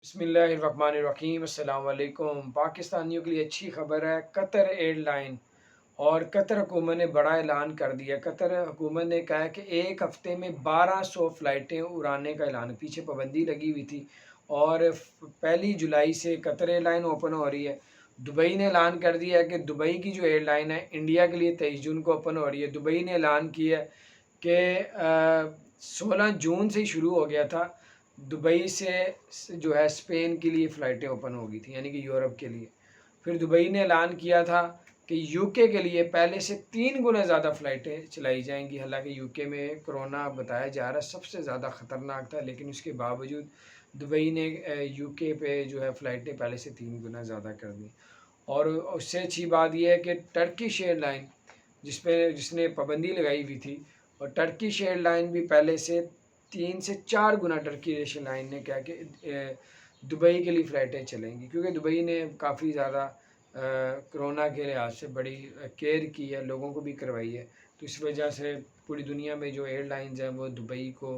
बिस्मिल्लाहिर्रहमानिर्रहीम अस्सलाम वालेकुम। पाकिस्तानियों के लिए अच्छी खबर है। कतर एयरलाइन और कतर हुकूमत ने बड़ा ऐलान कर दिया। कतर हुकूमत ने कहा है कि एक हफ़्ते में 1200 फ़्लाइटें उड़ाने का ऐलान है। पीछे पाबंदी लगी हुई थी और 1 जुलाई से कतर एयरलाइन ओपन हो रही है। दुबई ने ऐलान कर दिया है कि दुबई की जो एयरलाइन है इंडिया के लिए 23 जून को ओपन हो रही है। दुबई ने ऐलान किया है कि 16 जून से ही शुरू हो गया था। दुबई से जो है स्पेन के लिए फ़्लाइटें ओपन हो गई थी, यानी कि यूरोप के लिए। फिर दुबई ने ऐलान किया था कि यूके के लिए पहले से 3 गुना ज़्यादा फ़्लाइटें चलाई जाएंगी। हालांकि यूके में कोरोना बताया जा रहा है सबसे ज़्यादा ख़तरनाक था, लेकिन उसके बावजूद दुबई ने यूके पे जो है फ़्लाइटें पहले से 3 गुना ज़्यादा कर दी। और उससे अच्छी बात यह है कि टर्किश एयरलाइन जिसने पाबंदी लगाई हुई थी, और टर्किश एयरलाइन भी पहले से 3 से 4 गुना टर्किश एयरलाइन ने क्या कि दुबई के लिए फ़्लाइटें चलेंगी, क्योंकि दुबई ने काफ़ी ज़्यादा कोरोना के लिहाज से बड़ी केयर की है, लोगों को भी करवाई है। तो इस वजह से पूरी दुनिया में जो एयरलाइंस हैं वो दुबई को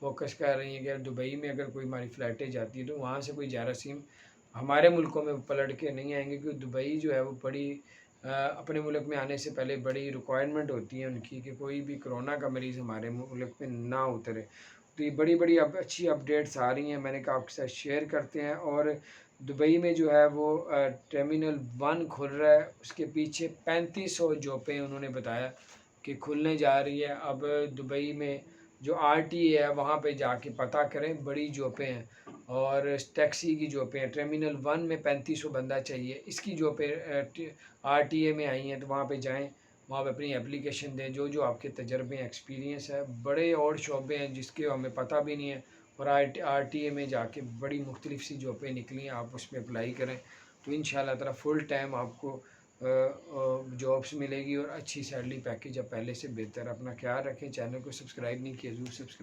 फोकस कर रही हैं कि दुबई में अगर कोई हमारी फ़्लाइटें जाती हैं तो वहाँ से कोई जारासीम हमारे मुल्कों में पलट के नहीं आएंगे, क्योंकि दुबई जो है वो बड़ी अपने मुल्क में आने से पहले बड़ी रिक्वायरमेंट होती है उनकी कि कोई भी कोरोना का मरीज़ हमारे मुल्क में ना उतरे। तो ये बड़ी बड़ी अब अच्छी अपडेट्स आ रही हैं, मैंने कहा आपके साथ शेयर करते हैं। और दुबई में जो है वो टर्मिनल 1 खुल रहा है, उसके पीछे 3500 जॉबें उन्होंने बताया कि खुलने जा रही है। अब दुबई में जो RTA है वहाँ पे जाके पता करें, बड़ी जॉबें हैं। और टैक्सी की जॉबें हैं, टर्मिनल 1 में 3500 बंदा चाहिए, इसकी जॉबें RTA में आई हैं। तो वहाँ पे जाएँ, वहाँ पे अपनी एप्लीकेशन दें, जो जो आपके तजर्बे एक्सपीरियंस है। बड़े और शोबे हैं जिसके हमें पता भी नहीं है, और RTA में जाके बड़ी मुख्तलिफ सी जॉबें निकली हैं, आप उसमें अप्लाई करें तो इंशाल्लाह ताला फुल टाइम आपको जॉब्स मिलेगी और अच्छी सैलरी पैकेज अब पहले से बेहतर। अपना ख्याल रखें, चैनल को सब्सक्राइब नहीं किया ज़रूर सब्सक्राइब